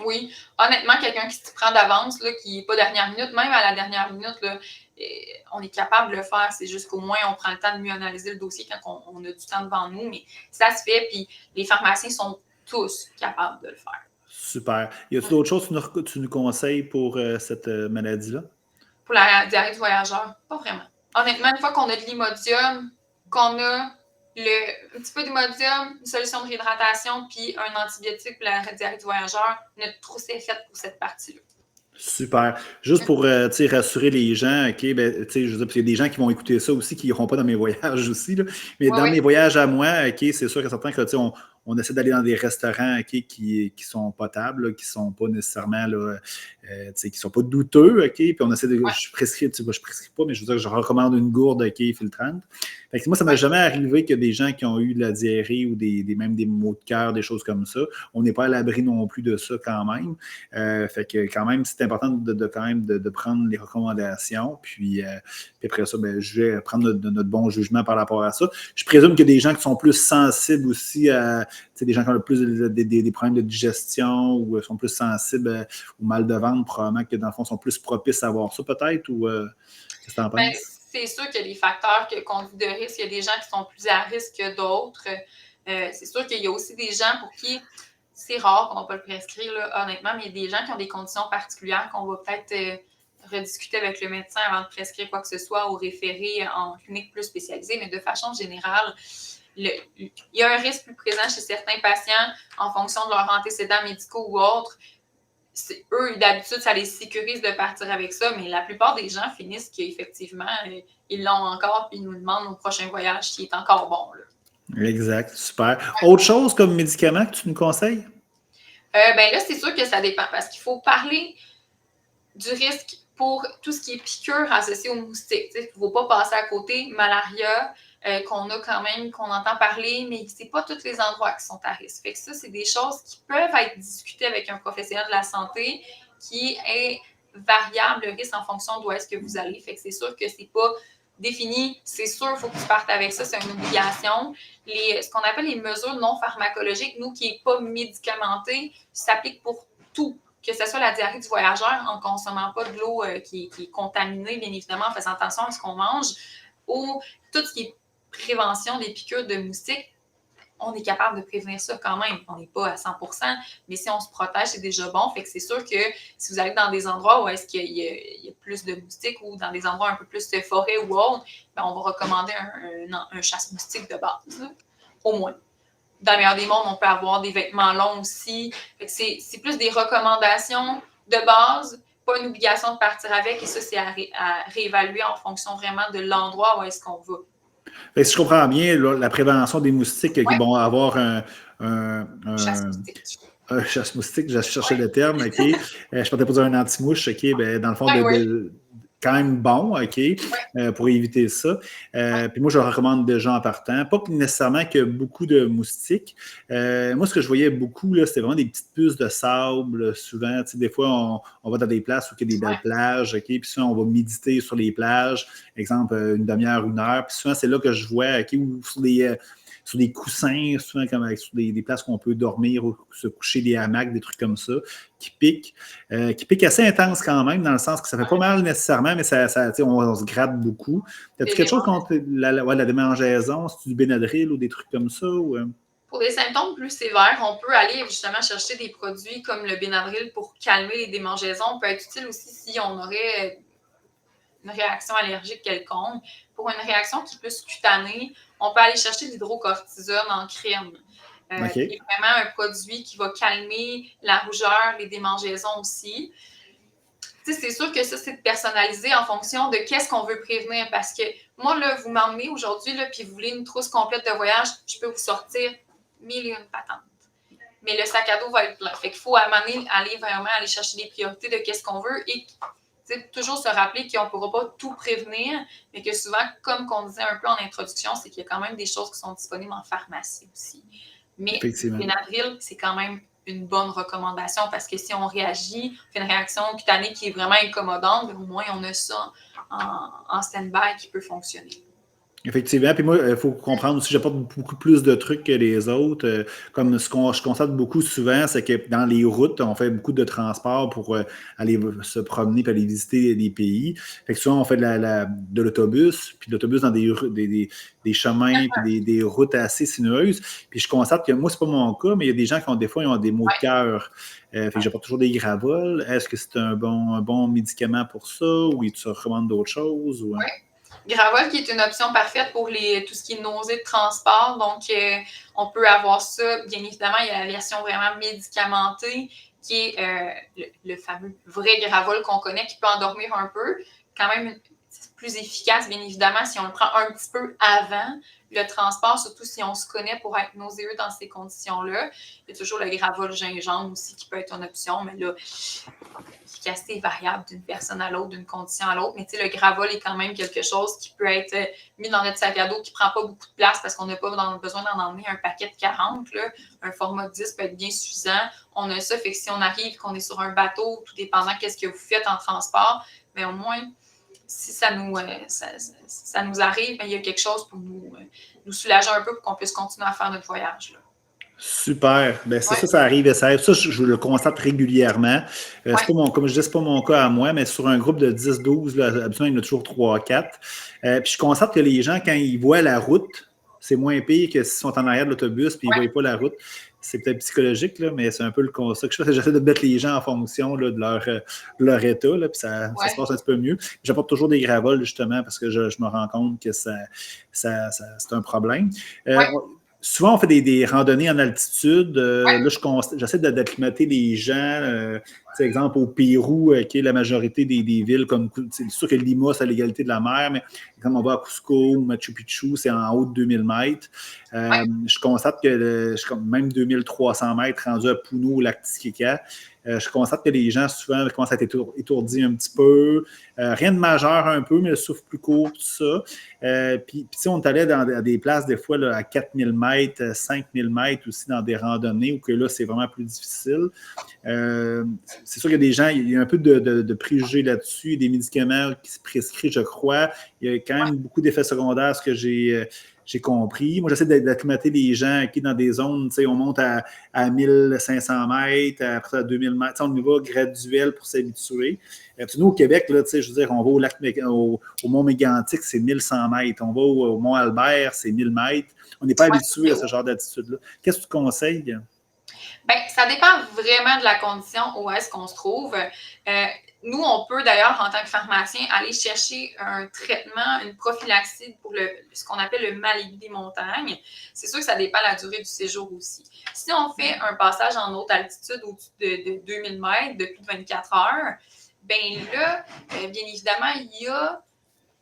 Oui, honnêtement, quelqu'un qui se prend d'avance, là, qui n'est pas dernière minute, même à la dernière minute, là, on est capable de le faire. C'est juste qu'au moins, on prend le temps de mieux analyser le dossier quand on a du temps devant nous. Mais ça se fait, puis les pharmaciens sont tous capables de le faire. Super. Y a-t-il d'autres choses que tu nous conseilles pour cette maladie-là? Pour la diarrhée du voyageur, pas vraiment. Honnêtement, une fois qu'on a de l'Imodium, qu'on a un petit peu d'Imodium, une solution de réhydratation, puis un antibiotique pour la diarrhée du voyageur, notre trousse est faite pour cette partie-là. Super. Juste pour rassurer les gens, OK, ben, je veux dire, il y a des gens qui vont écouter ça aussi, qui n'iront pas dans mes voyages aussi, là. Mais Oui, dans oui. mes voyages à moi, OK, c'est sûr que certains que on essaie d'aller dans des restaurants OK, qui sont potables, là, qui ne sont pas nécessairement là, qui ne sont pas douteux, OK, puis on essaie de. Ouais, Je prescris, je prescris pas, mais je veux dire, je recommande une gourde OK, filtrante. Fait que moi, ça ne m'est ouais. jamais arrivé que des gens qui ont eu de la diarrhée ou même des maux de cœur, des choses comme ça. On n'est pas à l'abri non plus de ça quand même. Fait que quand même, c'est important quand même de prendre les recommandations. Puis après ça, ben, je vais prendre notre bon jugement par rapport à ça. Je présume qu'il y a des gens qui sont plus sensibles aussi à des gens qui ont plus des problèmes de digestion ou sont plus sensibles au mal de ventre, probablement que dans le fond sont plus propices à avoir ça peut-être ou qu'est-ce que tu en Ben, penses? c'est sûr qu'il y a des facteurs qu'on dit de risque. Il y a des gens qui sont plus à risque que d'autres. C'est sûr qu'il y a aussi des gens pour qui c'est rare qu'on ne va pas le prescrire, là, honnêtement, mais il y a des gens qui ont des conditions particulières qu'on va peut-être rediscuter avec le médecin avant de prescrire quoi que ce soit ou référer en clinique plus spécialisée. Mais de façon générale, il y a un risque plus présent chez certains patients en fonction de leurs antécédents médicaux ou autres. Eux, d'habitude, ça les sécurise de partir avec ça, mais la plupart des gens finissent qu'effectivement, ils l'ont encore, puis ils nous demandent au prochain voyage qui est encore bon. Là. Exact, super. Autre chose comme médicament que tu nous conseilles? Ben là, c'est sûr que ça dépend parce qu'il faut parler du risque pour tout ce qui est piqûre associée aux moustiques. Il ne faut pas passer à côté. Malaria, qu'on a quand même, qu'on entend parler, mais ce n'est pas tous les endroits qui sont à risque. Fait que ça, c'est des choses qui peuvent être discutées avec un professionnel de la santé qui est variable le risque en fonction d'où est-ce que vous allez. Fait que c'est sûr que c'est pas défini. C'est sûr, il faut que tu partes avec ça, c'est une obligation. Ce qu'on appelle les mesures non pharmacologiques, nous, qui n'est pas médicamenté, s'applique pour tout que ce soit la diarrhée du voyageur en ne consommant pas de l'eau qui est contaminée, bien évidemment, en faisant attention à ce qu'on mange, ou tout ce qui est prévention des piqûres de moustiques, on est capable de prévenir ça quand même. On n'est pas à 100%, mais si on se protège, c'est déjà bon. Fait que c'est sûr que si vous allez dans des endroits où est-ce qu'il y a plus de moustiques ou dans des endroits un peu plus de forêt ou autre, ben on va recommander un chasse-moustique de base, là, au moins. Dans le meilleur des mondes, on peut avoir des vêtements longs aussi. C'est plus des recommandations de base, pas une obligation de partir avec. Et ça, c'est à réévaluer en fonction vraiment de l'endroit où est-ce qu'on va. Fait que si je comprends bien, là, la prévention des moustiques qui Oui, vont avoir un chasse-moustique. un chasse-moustique, je cherchais Oui, le terme, OK. Je partais pour dire un anti-mouche, OK. Ben, dans le fond, oui, oui. quand même bon, OK, pour éviter ça. Puis moi, je le recommande déjà en partant. Pas nécessairement que beaucoup de moustiques. Moi, ce que je voyais beaucoup, là, c'était vraiment des petites puces de sable, souvent. Des fois, on va dans des places où il y a des belles plages, OK, puis souvent, on va méditer sur les plages, exemple, une demi-heure, 1 heure. Puis souvent, c'est là que je vois, OK, ou sur des coussins, souvent comme sur des places où on peut dormir ou se coucher, des hamacs, des trucs comme ça, qui piquent assez intense quand même, dans le sens que ça fait pas mal nécessairement, mais on se gratte beaucoup. As-tu quelque chose contre la démangeaison? C'est du Benadryl ou des trucs comme ça? Ou, Pour des symptômes plus sévères, on peut aller justement chercher des produits comme le Benadryl pour calmer les démangeaisons. Ça peut être utile aussi si on aurait une réaction allergique quelconque. Pour une réaction qui est plus cutanée, on peut aller chercher de l'hydrocortisone en crème. OK. qui est vraiment un produit qui va calmer la rougeur, les démangeaisons aussi. C'est sûr que ça, c'est personnalisé en fonction de qu'est-ce qu'on veut prévenir. Parce que moi, là, vous m'emmenez aujourd'hui, puis vous voulez une trousse complète de voyage, je peux vous sortir 1001 patentes. Mais le sac à dos va être plein. Fait qu'il faut aller vraiment aller chercher des priorités de qu'est-ce qu'on veut et toujours se rappeler qu'on ne pourra pas tout prévenir, mais que souvent, comme qu'on disait un peu en introduction, c'est qu'il y a quand même des choses qui sont disponibles en pharmacie aussi. Mais Effectivement. Benadryl, c'est quand même une bonne recommandation parce que si on réagit, fait une réaction cutanée qui est vraiment incommodante, au moins on a ça en stand-by qui peut fonctionner. Effectivement. Puis moi, il faut comprendre aussi, j'apporte beaucoup plus de trucs que les autres. Comme ce je constate beaucoup souvent, c'est que dans les routes, on fait beaucoup de transport pour aller se promener et aller visiter des pays. Fait que souvent, on fait de l'autobus, puis de l'autobus dans des chemins, puis des routes assez sinueuses. Puis je constate que moi, c'est pas mon cas, mais il y a des gens qui ont des fois, ils ont des maux de cœur. Fait que j'apporte toujours des Gravol. Est-ce que c'est un bon médicament pour ça ou tu recommandes d'autres choses? Ou... Oui. Gravol qui est une option parfaite pour tout ce qui est nausée de transport. Donc, on peut avoir ça. Bien évidemment, il y a la version vraiment médicamentée qui est le fameux vrai Gravol qu'on connaît qui peut endormir un peu. Quand même plus efficace, bien évidemment, si on le prend un petit peu avant le transport, surtout si on se connaît pour être nauséeux dans ces conditions-là. Il y a toujours le Gravol gingembre aussi qui peut être une option, mais là, l'efficacité est variable d'une personne à l'autre, d'une condition à l'autre. Mais le Gravol est quand même quelque chose qui peut être mis dans notre sac à dos, qui ne prend pas beaucoup de place parce qu'on n'a pas besoin d'en emmener un paquet de 40. Là. Un format de 10 peut être bien suffisant. On a ça, fait que si on arrive, qu'on est sur un bateau, tout dépendant qu'est-ce que vous faites en transport, mais au moins, si ça nous arrive, il y a quelque chose pour nous soulager un peu pour qu'on puisse continuer à faire notre voyage. Là. Super. Ben, ça arrive et ça arrive. Ça, je le constate régulièrement. C'est pas comme je dis, c'est pas mon cas à moi, mais sur un groupe de 10-12, absolument, il y en a toujours 3-4. Puis je constate que les gens, quand ils voient la route, c'est moins pire que s'ils sont en arrière de l'autobus puis ils ne voient pas la route. C'est peut-être psychologique, là, mais c'est un peu le constat que je fais. J'essaie de mettre les gens en fonction là, de leur état, là, puis ça se passe un petit peu mieux. J'apporte toujours des Gravol, justement, parce que je me rends compte que c'est un problème. Souvent, on fait des randonnées en altitude. Là, j'essaie d'acclimater les gens. Exemple, au Pérou, qui est la majorité des villes, comme c'est sûr que Lima, c'est à l'égalité de la mer, mais quand on va à Cusco ou Machu Picchu, c'est en haut de 2000 mètres. Je constate que même 2300 mètres rendu à Puno, au lac Titicaca, je constate que les gens, souvent, commencent à être étourdis un petit peu. Rien de majeur un peu, mais le souffle plus court, tout ça. Puis si on est allé à des places, des fois, là, à 4000 mètres, 5000 mètres aussi, dans des randonnées, où que là, c'est vraiment plus difficile. C'est sûr qu'il y a des gens, il y a un peu de préjugés là-dessus, des médicaments qui se prescrivent, je crois. Il y a quand même beaucoup d'effets secondaires, ce que j'ai compris. Moi, j'essaie d'acclimater les gens qui dans des zones, on monte à 1500 mètres, après à 2000 mètres, on y va graduel pour s'habituer. Nous, au Québec, là, je veux dire, on va au Mont Mégantic, c'est 1100 mètres. On va au Mont Albert, c'est 1000 mètres. On n'est pas habitué à ce genre d'attitude-là. Qu'est-ce que tu conseilles? Bien, ça dépend vraiment de la condition où est-ce qu'on se trouve. Nous, on peut d'ailleurs, en tant que pharmacien, aller chercher un traitement, une prophylaxie pour ce qu'on appelle le mal-aigu des montagnes. C'est sûr que ça dépend de la durée du séjour aussi. Si on fait un passage en haute altitude au-dessus de 2000 mètres de plus de 24 heures, bien là, bien évidemment, il y a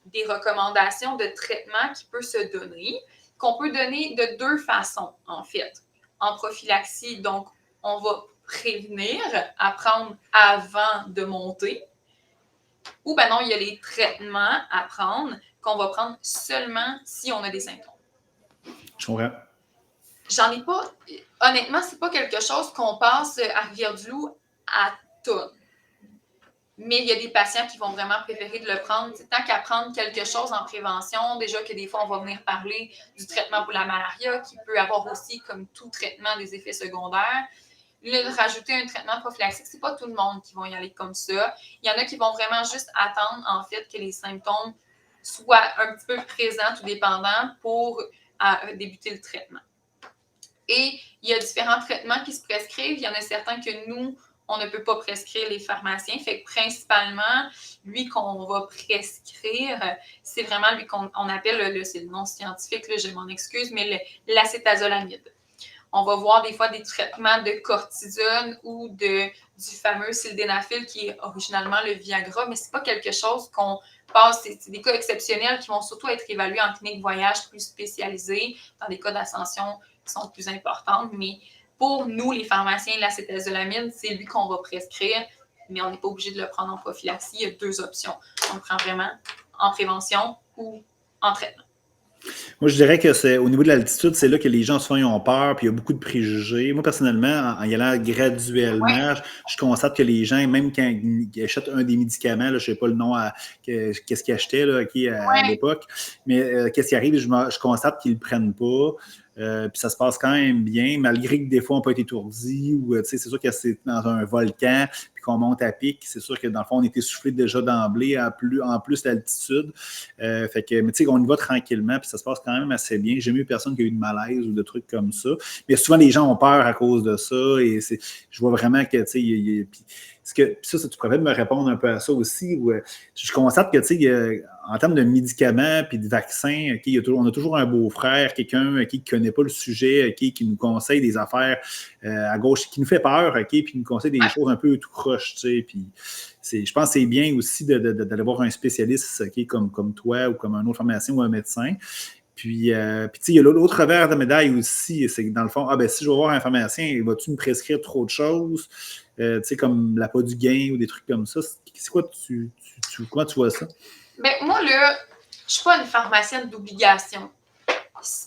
des recommandations de traitement qui peuvent se donner, qu'on peut donner de deux façons, en fait. En prophylaxie, donc, on va prévenir, apprendre avant de monter. Ou ben non, il y a les traitements à prendre qu'on va prendre seulement si on a des symptômes. Je comprends. J'en ai pas. Honnêtement, c'est pas quelque chose qu'on passe à Rivière-du-Loup à tonnes. Mais il y a des patients qui vont vraiment préférer de le prendre. Tant qu'à prendre quelque chose en prévention, déjà que des fois, on va venir parler du traitement pour la malaria, qui peut avoir aussi, comme tout traitement, des effets secondaires. Rajouter un traitement prophylaxique, c'est pas tout le monde qui va y aller comme ça. Il y en a qui vont vraiment juste attendre, en fait, que les symptômes soient un petit peu présents, tout dépendant, pour débuter le traitement. Et il y a différents traitements qui se prescrivent. Il y en a certains que nous, on ne peut pas prescrire, les pharmaciens. Fait que principalement, lui qu'on va prescrire, c'est vraiment lui qu'on appelle, c'est le nom scientifique, là, je m'en excuse, mais l'acétazolamide. On va voir des fois des traitements de cortisone ou du fameux sildenafil qui est originalement le Viagra, mais ce n'est pas quelque chose qu'on passe. C'est des cas exceptionnels qui vont surtout être évalués en clinique voyage plus spécialisée, dans des cas d'ascension qui sont plus importantes. Mais pour nous, les pharmaciens, l'acétazollamine, c'est lui qu'on va prescrire, mais on n'est pas obligé de le prendre en prophylaxie. Il y a 2 options. On le prend vraiment en prévention ou en traitement. Moi, je dirais que c'est au niveau de l'altitude, c'est là que les gens souvent ils ont peur, puis il y a beaucoup de préjugés. Moi, personnellement, en y allant graduellement, Ouais. je constate que les gens, même quand ils achètent un des médicaments, là, je ne sais pas le nom, qu'est-ce qu'ils achetaient là, à Ouais. l'époque, mais qu'est-ce qui arrive, je constate qu'ils ne le prennent pas. Puis ça se passe quand même bien, malgré que des fois on peut être étourdi ou c'est sûr que c'est dans un volcan puis qu'on monte à pic, c'est sûr que dans le fond on est essoufflé déjà d'emblée en plus l'altitude. Fait que, mais tu sais, on y va tranquillement puis ça se passe quand même assez bien. J'ai jamais eu personne qui a eu de malaise ou de trucs comme ça. Mais souvent les gens ont peur à cause de ça et je vois vraiment que tu sais, ça, tu pourrais me répondre un peu à ça aussi. Où, je constate que, tu sais, en termes de médicaments puis de vaccins, on a toujours un beau-frère, quelqu'un qui ne connaît pas le sujet, qui nous conseille des affaires à gauche, qui nous fait peur, puis nous conseille des choses un peu tout croche, tu sais. Puis je pense que c'est bien aussi d'aller voir un spécialiste comme toi ou comme un autre pharmacien ou un médecin. Puis tu sais, il y a l'autre revers de la médaille aussi, c'est que dans le fond, si je vais voir un pharmacien, vas-tu me prescrire trop de choses, tu sais, comme l'appât du gain ou des trucs comme ça? C'est quoi, comment tu vois ça? Ben, moi, là, je ne suis pas une pharmacienne d'obligation.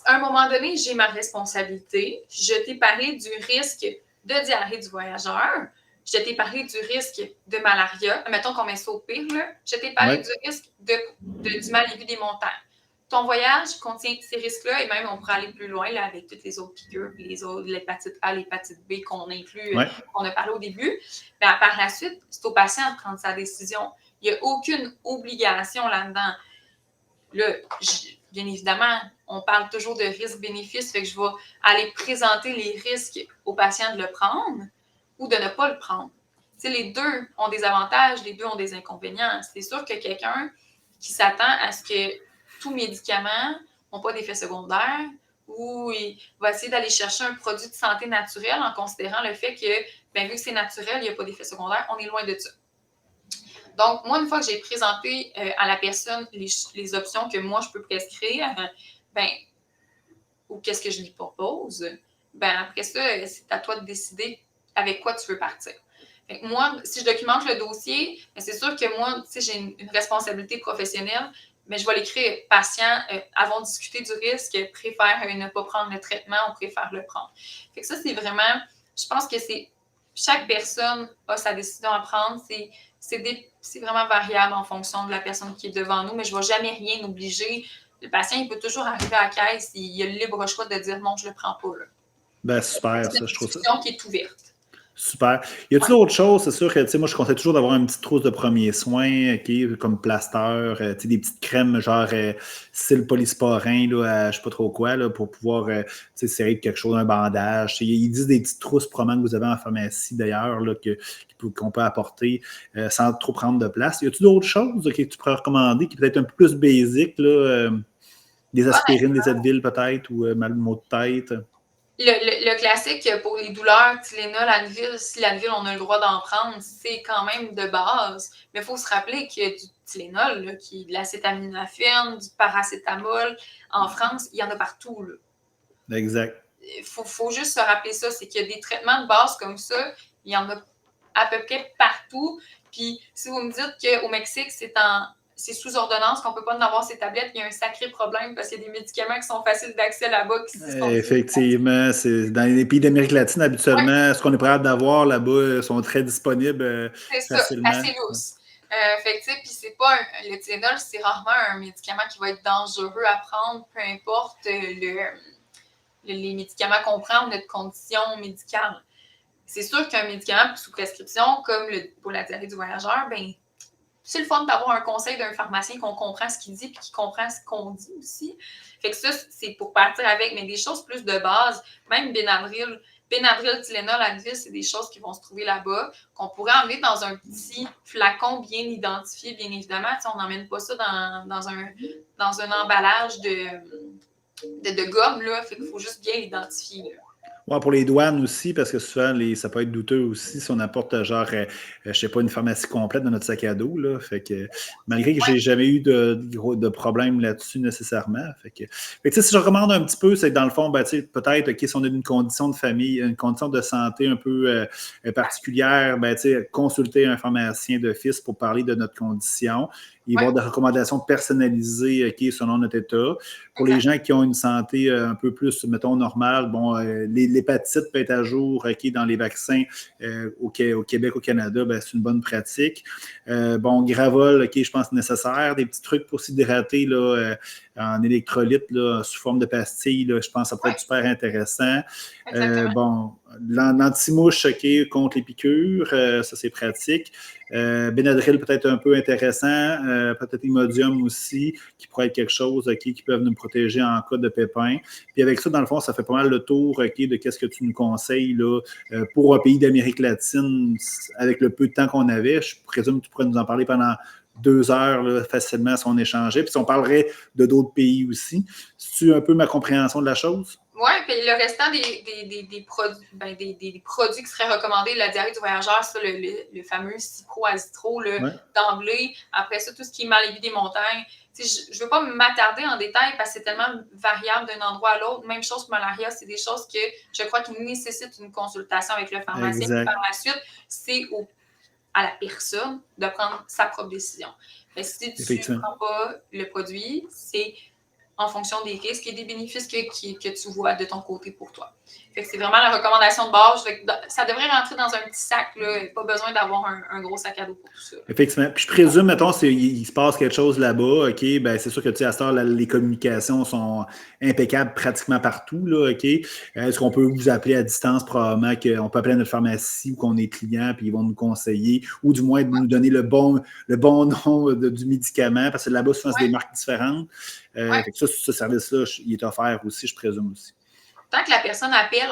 À un moment donné, j'ai ma responsabilité. Je t'ai parlé du risque de diarrhée du voyageur. Je t'ai parlé du risque de malaria. Mettons qu'on met ça au pire, là. Je t'ai parlé du risque du mal aigu des montagnes. Ton voyage contient ces risques-là et même on pourrait aller plus loin là, avec toutes les autres piqûres, l'hépatite A, l'hépatite B qu'on inclut, qu'on a parlé au début. Mais par la suite, c'est au patient de prendre sa décision. Il n'y a aucune obligation là-dedans. Là, bien évidemment, on parle toujours de risque-bénéfice, fait que je vais aller présenter les risques aux patients de le prendre ou de ne pas le prendre. T'sais, les deux ont des avantages, les deux ont des inconvénients. C'est sûr que quelqu'un qui s'attend à ce que tout médicament n'ont pas d'effet secondaire ou il va essayer d'aller chercher un produit de santé naturel en considérant le fait que, vu que c'est naturel, il n'y a pas d'effet secondaire, on est loin de ça. Donc, moi, une fois que j'ai présenté à la personne les options que moi, je peux prescrire, ou qu'est-ce que je lui propose, après ça, c'est à toi de décider avec quoi tu veux partir. Fait que moi, si je documente le dossier, c'est sûr que moi, j'ai une responsabilité professionnelle, mais je vais l'écrire patient, avons discuté du risque, préfère ne pas prendre le traitement ou préfère le prendre. Fait que ça, c'est vraiment, je pense que chaque personne a sa décision à prendre. C'est vraiment variable en fonction de la personne qui est devant nous, mais je ne vais jamais rien obliger. Le patient, il peut toujours arriver à la caisse et il a le libre choix de dire non, je ne le prends pas. Là. Ben, super, ça, je trouve ça. C'est une discussion qui est ouverte. Super. Y a-t-il d'autres choses? C'est sûr que, tu sais, moi, je conseille toujours d'avoir une petite trousse de premiers soins, comme plaster, tu sais, des petites crèmes, genre, style polysporin, là, je sais pas trop quoi, là, pour pouvoir, tu sais, serrer quelque chose, un bandage. Ils disent des petites trousses probablement que vous avez en pharmacie, d'ailleurs, là, qu'on peut apporter sans trop prendre de place. Y a-t-il d'autres choses que tu pourrais recommander qui peut-être un peu plus basique, là, des aspirines, des Advil, peut-être, ou mal maux de tête? Le classique pour les douleurs, Tylenol, Advil, si l'Advil, on a le droit d'en prendre, c'est quand même de base. Mais il faut se rappeler qu'il y a du Tylenol, là, qui est de l'acétaminophène, du paracétamol. En France, il y en a partout. Là. Exact. Il faut juste se rappeler ça, c'est qu'il y a des traitements de base comme ça, il y en a à peu près partout. Puis si vous me dites qu'au Mexique, c'est sous ordonnance qu'on ne peut pas en avoir ces tablettes, il y a un sacré problème parce qu'il y a des médicaments qui sont faciles d'accès là-bas. Effectivement, c'est dans les pays d'Amérique latine, habituellement, ce qu'on est prêt d'avoir là-bas sont très disponibles facilement. C'est assez lousse. Puis c'est pas le Tylenol, c'est rarement un médicament qui va être dangereux à prendre, peu importe les médicaments qu'on prend ou notre condition médicale. C'est sûr qu'un médicament sous prescription, comme pour la diarrhée du voyageur, c'est le fun d'avoir un conseil d'un pharmacien qu'on comprend ce qu'il dit et qui comprend ce qu'on dit aussi. Fait que ça, c'est pour partir avec, mais des choses plus de base, même Benadryl, Tylenol, Advil, c'est des choses qui vont se trouver là-bas, qu'on pourrait emmener dans un petit flacon bien identifié, bien évidemment. T'sais, on n'emmène pas ça dans un emballage de gomme, là. Fait qu'il faut juste bien l'identifier, là. Ouais, pour les douanes aussi, parce que souvent, ça peut être douteux aussi si on apporte genre, je sais pas, une pharmacie complète dans notre sac à dos. Là. Fait que malgré que j'ai jamais eu de problème là-dessus nécessairement. Tu sais, si je recommande un petit peu, c'est que dans le fond, ben, tu sais, peut-être, OK, si on a une condition de famille, une condition de santé un peu particulière, ben, tu sais, consulter un pharmacien d'office pour parler de notre condition. Il va y Oui, avoir des recommandations personnalisées, OK, selon notre état. Pour les exact. gens qui ont une santé un peu plus, mettons, normale, bon, l'hépatite peut être à jour dans les vaccins au Québec, au Canada, ben, c'est une bonne pratique. Bon, Gravol, je pense nécessaire. Des petits trucs pour s'hydrater en électrolyte sous forme de pastilles, je pense que ça pourrait Oui, être super intéressant. exactement. Bon, l'antimouche, contre les piqûres, ça c'est pratique. Benadryl peut-être un peu intéressant, peut-être Imodium aussi, qui pourrait être quelque chose qui peuvent nous protéger en cas de pépin. Puis avec ça, dans le fond, ça fait pas mal le tour de qu'est-ce que tu nous conseilles là, pour un pays d'Amérique latine, avec le peu de temps qu'on avait. Je présume que tu pourrais nous en parler pendant 2 heures là, facilement si on échangeait. Puis si on parlerait de d'autres pays aussi. C'est-tu un peu ma compréhension de la chose? Oui, puis le restant des produits, des produits qui seraient recommandés, la diarrhée du voyageur, ça, le fameux Cipro-Azitro, Ouais. d'emblée. Après ça, tout ce qui est maladie des montagnes. Je ne veux pas m'attarder en détail parce que c'est tellement variable d'un endroit à l'autre. Même chose pour malaria, c'est des choses que je crois qui nécessitent une consultation avec le pharmacien. Puis Exact. par la suite, c'est à la personne de prendre sa propre décision. Mais si tu ne Effectivement. prends pas le produit, c'est en fonction des risques et des bénéfices que tu vois de ton côté pour toi. Fait que c'est vraiment la recommandation de base. Ça devrait rentrer dans un petit sac. Là, pas besoin d'avoir un gros sac à dos pour tout ça. Effectivement. Puis je présume, mettons, il se passe quelque chose là-bas, OK, ben c'est sûr que, tu sais, à cette heure, les communications sont impeccables pratiquement partout, là, OK? Est-ce qu'on peut vous appeler à distance? Probablement qu'on peut appeler à notre pharmacie ou qu'on est client, puis ils vont nous conseiller, ou du moins nous donner le bon nom du médicament, parce que là-bas, souvent, c'est des marques différentes. Ouais. Fait que ça, ce service-là, il est offert aussi, je présume aussi. Tant que la personne appelle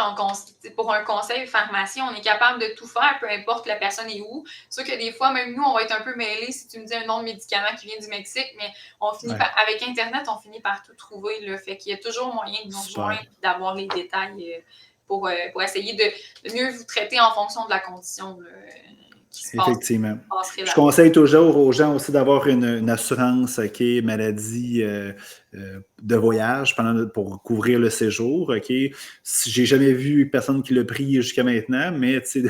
pour un conseil pharmacien, on est capable de tout faire, peu importe la personne est où. C'est sûr que des fois, même nous, on va être un peu mêlés si tu me dis un nom de médicament qui vient du Mexique, mais avec Internet, on finit par tout trouver. Là. Fait qu'il y a toujours moyen de nous rejoindre et d'avoir les détails pour essayer de mieux vous traiter en fonction de la condition qui se passe. Effectivement. Je conseille toujours aux gens aussi d'avoir une assurance maladie de voyage pour couvrir le séjour. J'ai jamais vu personne qui l'a pris jusqu'à maintenant, mais c'est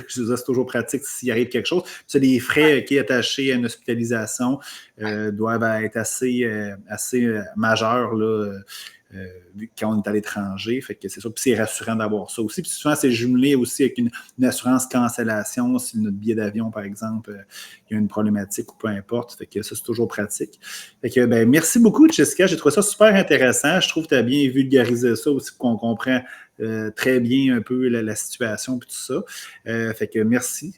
toujours pratique s'il arrive quelque chose. Les frais attachés à une hospitalisation doivent être assez majeurs là, quand on est à l'étranger. Fait que c'est ça. Puis c'est rassurant d'avoir ça aussi. Puis souvent, c'est jumelé aussi avec une assurance cancellation si notre billet d'avion, par exemple, il y a une problématique ou peu importe. Fait que ça, c'est toujours pratique. Fait que merci beaucoup, Jessica. J'ai trouvé ça super intéressant. Je trouve que tu as bien vulgarisé ça aussi pour qu'on comprenne très bien un peu la situation et tout ça. Fait que merci.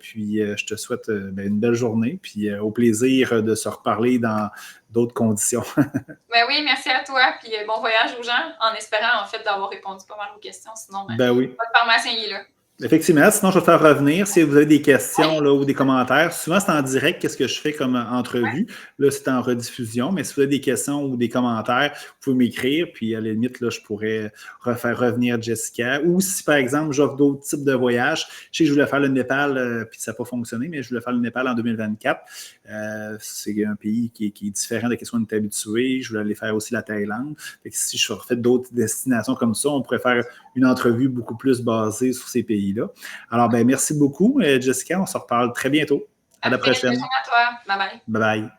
Puis je te souhaite une belle journée. Puis au plaisir de se reparler dans d'autres conditions. Ben oui, merci à toi. Puis bon voyage aux gens, en espérant en fait d'avoir répondu pas mal aux questions. Sinon, oui. votre pharmacien il est là. Effectivement, sinon je vais te faire revenir. Si vous avez des questions là, ou des commentaires, souvent c'est en direct, qu'est-ce que je fais comme entrevue. Là, c'est en rediffusion, mais si vous avez des questions ou des commentaires, vous pouvez m'écrire, puis à la limite, là, je pourrais faire revenir Jessica. Ou si, par exemple, j'offre d'autres types de voyages, je sais que je voulais faire le Népal, puis ça n'a pas fonctionné, mais je voulais faire le Népal en 2024. C'est un pays qui est différent de ce qu'on est habitué. Je voulais aller faire aussi la Thaïlande. Fait que si je refais d'autres destinations comme ça, on pourrait faire une entrevue beaucoup plus basée sur ces pays-là. Alors, merci beaucoup, Jessica. On se reparle très bientôt. À la prochaine. Bonne journée à toi. Bye bye. Bye bye.